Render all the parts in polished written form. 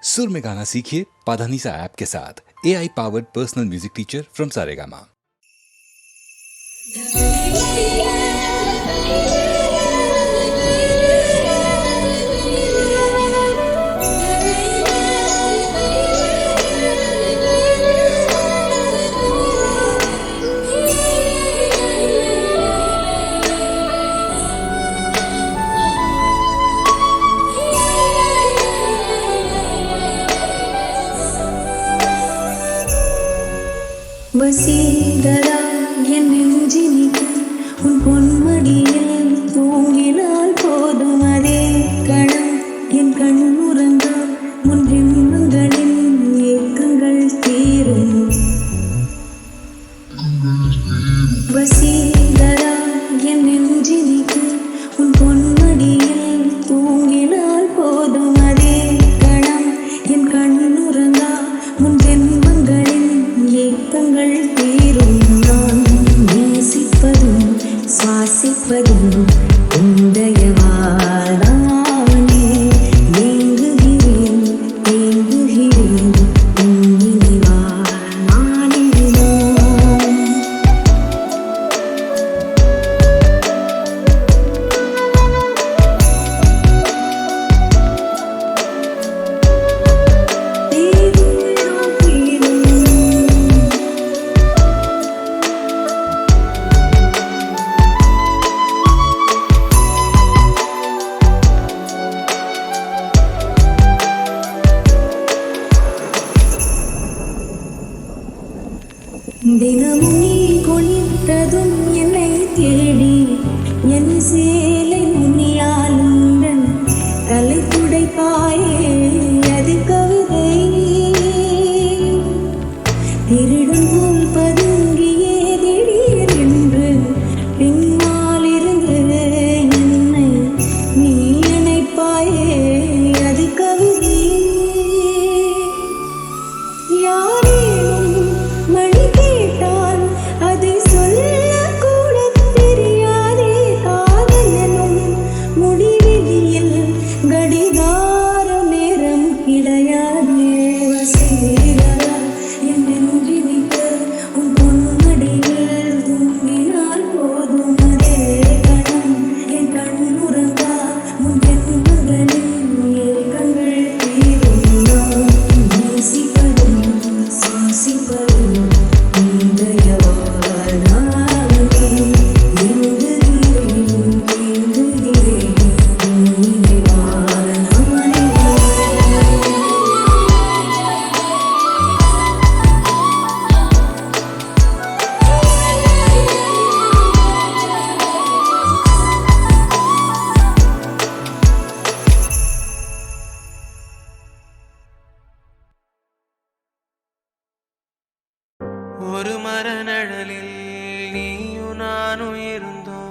सुर में गाना सीखिए पाधानीसा ऐप के साथ। AI powered personal music teacher from Saregama. வசீகரா என் நெஞ்சினிக்கு உன் பொன்மடியில் தூங்கினால் போதும் அதே கணம் என் கண் உறங்க உன் பிம்பங்களின் ஏக்கங்கள் தீரும். வசீகரா என் நெஞ்சினிக்கு உன் பொன்மடியில் தூங்கினால் போதும் அதே கணம் என் கண் உறங்க உன் பிம்பங்களின் ஏக்கங்கள் தீரும். நான் நேசிப்பதும் சுவாசிப்பதும் உந்தயவாளானே. ஏங்குகிறேன் ஏங்குகிறேன் உன் நினைவால் நானேதான். தினமும் நீ குளித்ததும் என்னை தேடி என் சேலை முனியால் உந்தன் தலை துடைப்பாயே. அது கவிதை திருடும் போல் பதுங்கியே திடீர் என்று பின்னாலிருந்து என்னை நீ அணைப்பாயே. அது கவிதை யாரேனும் மணி கேட்டால் அதை சொல்லக்கூட தெரியாதே. காதல் எனும் முடிவெளியில் கடிகார நேரம் கிடையாதே. வசீகரா என் நெஞ்சினிக்கு உன் பொன்மடியில் தூங்கினால் போதும் அதே கணம் என் கண் உறங்கா உன் பிம்பங்களின் ஏக்கங்கள் தீரும். நான் நேசிப்பதும் சுவாசிப்பதும் உந்தயவாளானே. ஏங்குகிறேன் ஏங்குகிறேன் உன் நினைவால் நானே. ஒரு மர நிழலில் நீயும் நானும் இருந்தோம்.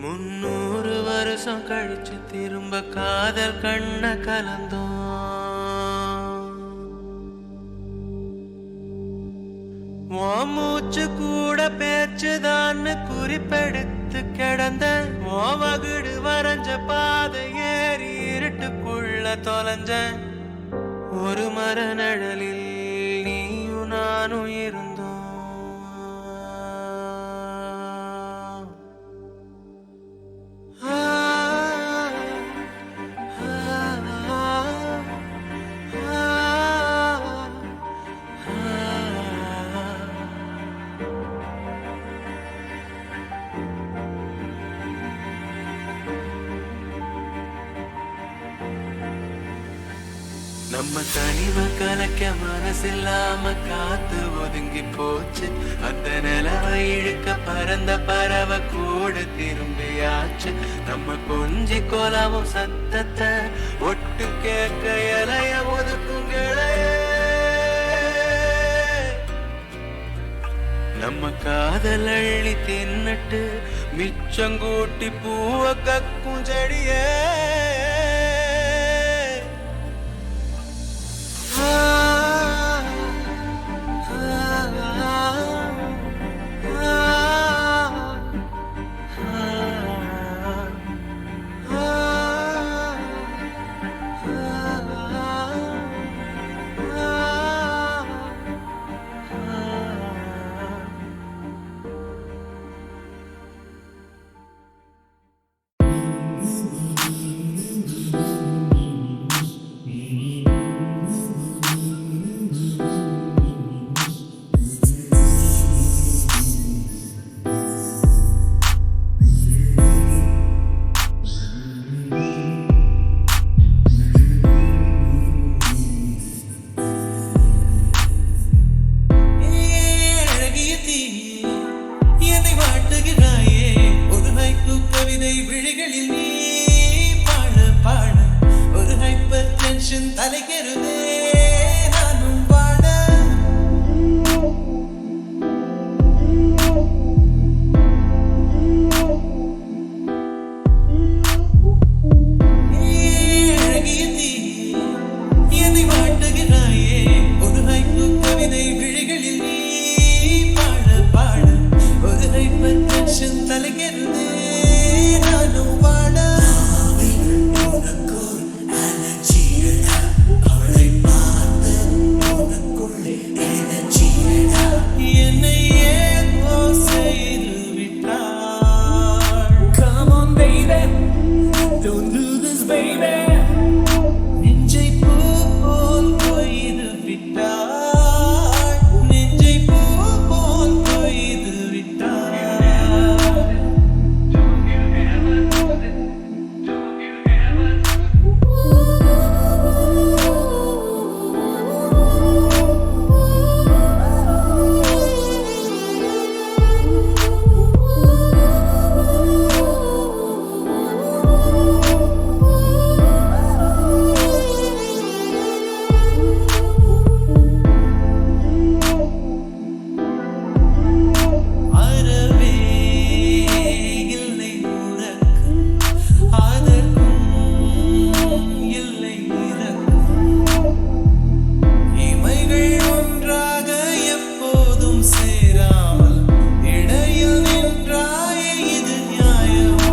300 வருஷம் கழிச்சு திரும்ப காதல் கண்ண கலந்தோம். உன் மூச்சு கூட பேச்சுதான்னு குறிப்பெடுத்து கிடந்த உன் வகுடு வரைஞ்ச பாதை ஏறி இருட்டுக்குள்ள தொலைஞ்சேன். ஒரு மர நிழலில் நீயும் நானும் இருந்தோம். ஆ, ஆ, ஆ, நம்ம தனிமை கலக்க மனசில்லாம காத்து ஒதுங்கி போச்சு. அந்த நிலவை இழுக்க பறந்த பறவை கூட திரும்பியாச்சு. நம்ம கொஞ்சி கொலவும் சத்தத்தை ஒட்டு கேட்க இலைய ஒதுக்கும் கிளைய. நம்ம காதல் அள்ளி தின்னுட்டு மிச்சங்கூட்டி பூவ கக்கும் செடியே. நீ பாட பாட ஒரு ஹைப்பர் டென்ஷன் தலைக்கிறதே நானும் பாட அழகிய தீ என்னை வாட்டுகிறாயே ஒரு ஹைப்பு கவிதை விழிகளில் நீ பாட பாட ஒரு ஹைப்பர் டென்ஷன் தலைக்கிறதே நானும் பாட என்னை ஏதோ செய்து விட்டாள். Come on, baby, don't do this, baby. நெஞ்சை பூ போல் கொய்து விட்டாள். நெஞ்சை பூ போல் கொய்து விட்டாள். அறவே இல்லை உனக்கு அதற்கும் இல்லை இறக்கும் இமைகள் ஒன்றாக எப்போதும் சேராமல் இடையில் நின்றாயே இது நியாயமா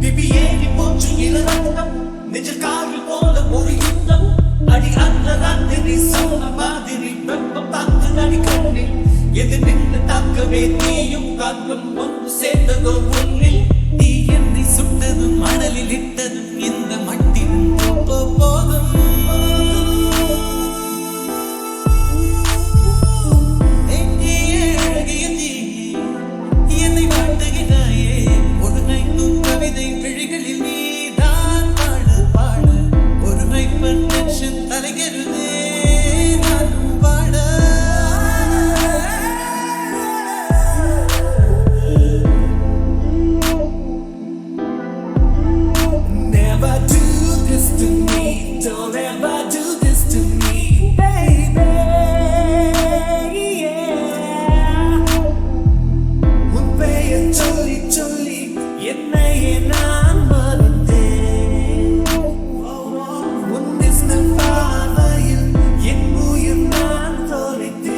Baby, ஏறி போச்சு இளரத்தம், நெஞ்சில் காவில் போல ஒரு யுத்தம். அடி அந்த ராத்திரி சம மாதிரி வெப்பம் தாக்கு நடி கண்ணில். எது நின்று தாக்கவே நீயும் காற்றும் ஒன்று சேர்ந்ததோ உன்னில். நீ என்னை சுட்டதும் மணலில் இட்டதும் இந்த மட்டிலும் போதும் எங்கே அழகிய நீ என்னை வாட்டுகிறாயே ஒரு நைக்கும் கவிதை விழிகளில் நீ தான் பாட பாட ஒரு ஹைப்பர் டென்ஷன் தலைகிறதே நானும் பாட Never do this to me, don't ever do this to me, baby. Yeah. உன் பெயர் சொல்லி சொல்லி என்னையே நான் மறந்தேன். உன் distant பார்வையில் என் உயிர் நான் தொலைத்தேன்.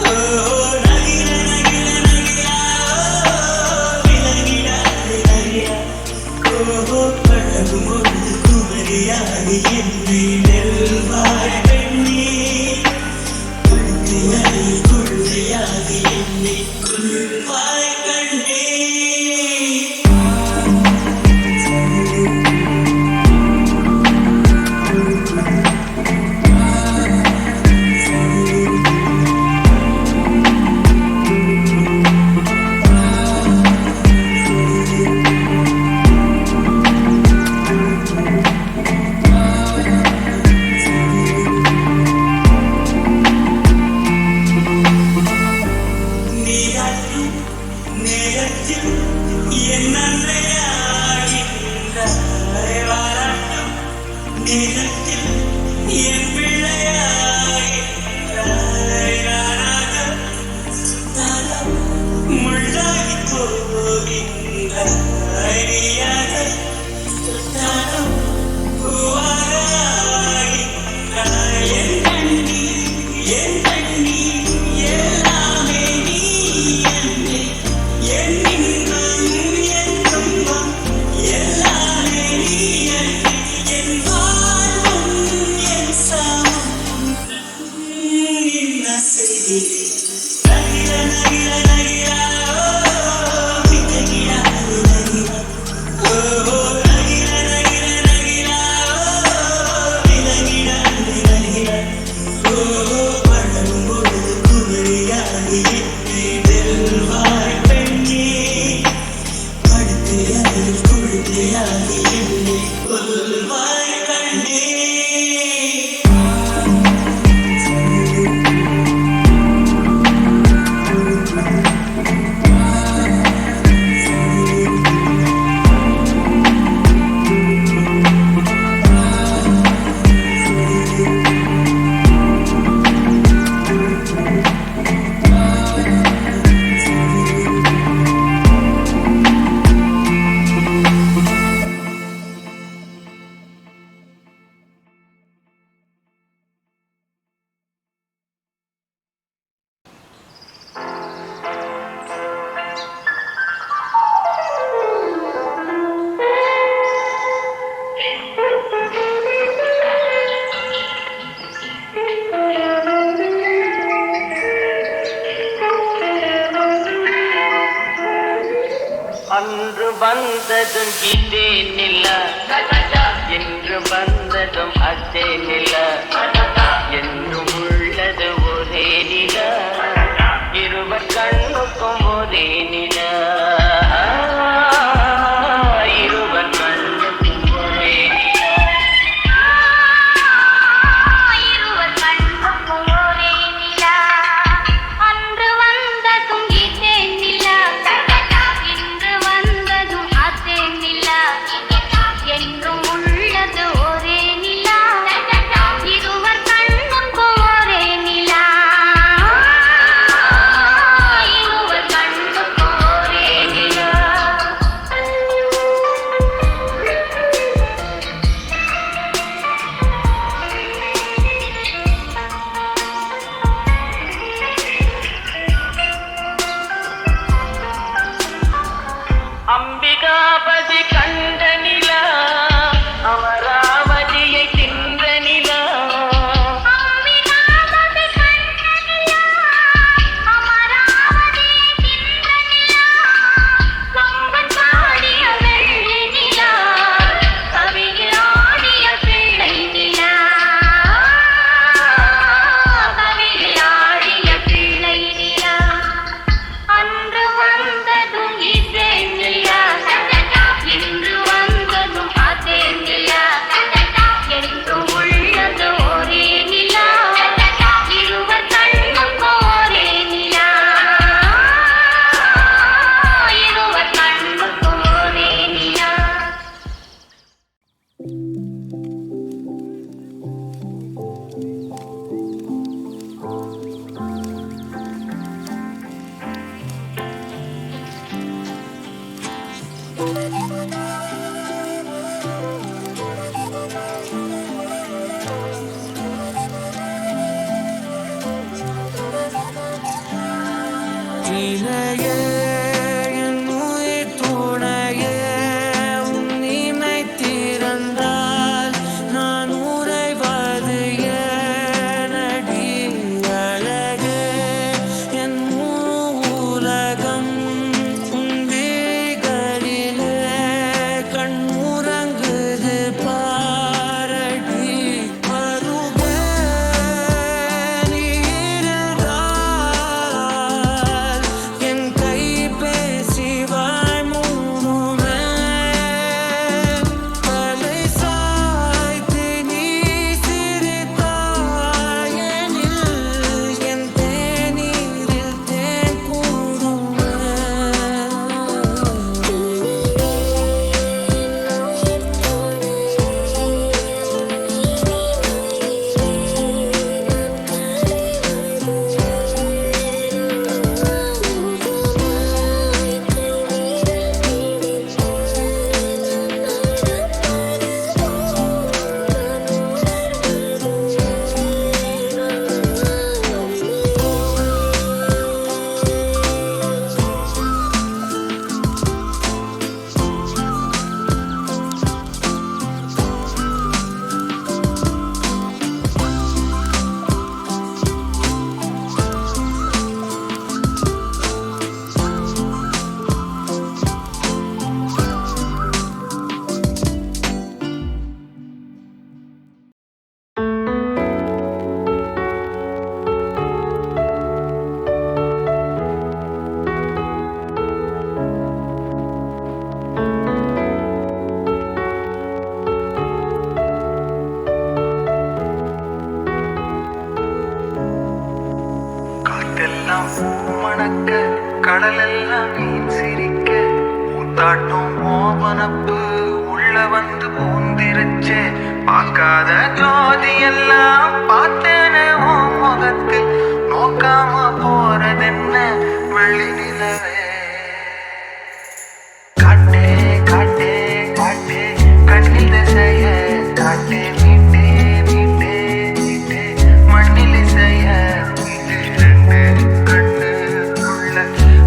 Oh அன்று வந்ததும் இதே நில, என்று வந்ததும் அதே நில, என்றும் உள்ளது ஒரே நில, இருவர் கண்ணுக்கும் ஒரே நில, இருவர் கண்ணுக்கும் ஒரே நில, இருவர் கண்ணுக்கும் ஒரே நில. அன்று வந்ததும் இதே நில, இன்று வந்ததும் அதே நில, என்றும் உள்ளது ஒரே நில, இருவர் கண்ணுக்கும் ஒரே நில, இருவர் கண்ணுக்கும் ஒரே நில. அம்பிகாபதி கண்ட நில, அமராவதியை தின்ற நில, அம்பிகாபதி கண்ட நில, அமராவதியை தின்ற நில, கம்பன் பாடிய வெள்ளி நில, கவியில் ஆடிய பிள்ளை நில, கவியில் ஆடிய பிள்ளை நில. அன்று வந்ததும் இதே நில, இன்று வந்ததும் அதே நில, என்றும் உள்ளது ஒரே நில, இருவர் கண்ணுக்கும் ஒரே நில, இருவர் கண்ணுக்கும் ஒரே நில. இணையே என் உயிர் துணையே, உன் நினைத்திருந்தால் நான் உறைவது ஏனடி அழகே, என் உலகம் உன் விழிகளிலே கண்முறங்குது பாரடி. வருவே நீ இருந்தால் என் கை பேசி வாய் மூடுமே, தலை சாய்த்து நீ சிரித்தாய் எனில் என் தேநீரில் தேன் கூடுமே. காத்தெல்லாம் பூ மணக்க, கடலெல்லாம் மீன் சிரிக்க, ஊத்தாட்டம் ஓவனப்பு உள்ள வந்து பூந்திருச்சே, பார்க்காத ஜோதி எல்லாம் பார்த்தேனே ஓ முகத்தில், நோக்காம போறதென்ன வெள்ளி நிலவே. காட்டே காட்டே காட்டே கண்ணில் திசைய, காட்டே மீட்டே மீட்டே மீட்டே மண்ணில் இசைய, இது ரெண்டு கண்ணு உள்ள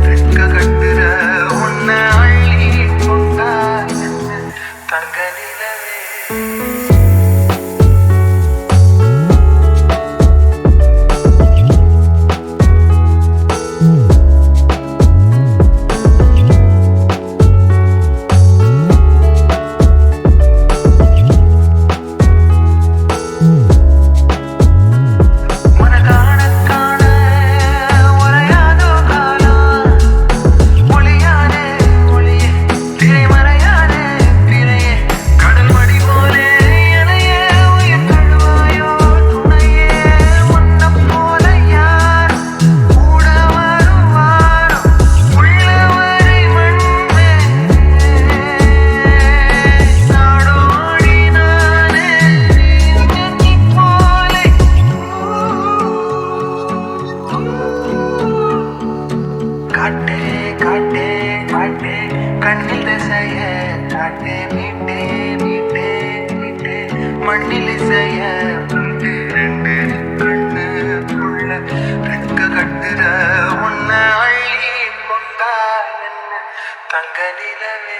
ரெக்க கட்டுற உன்னை அள்ளி கொண்டா தங்க நிலவே. காட்டே காட்டே காட்டே கண்ணில் செய்ய காட்டே மீட்டே மீட்டே மீட்டே மண்ணில் செய்ய மீட்டே ரெண்டு கண்ணு உள்ள ரெக்க கட்டுற உன்ன அள்ளி கொண்டா என்ன தங்க நிலவே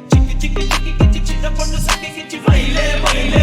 Chicky chicky chicky chicky chicky, the one who's sucking it, you baile baile.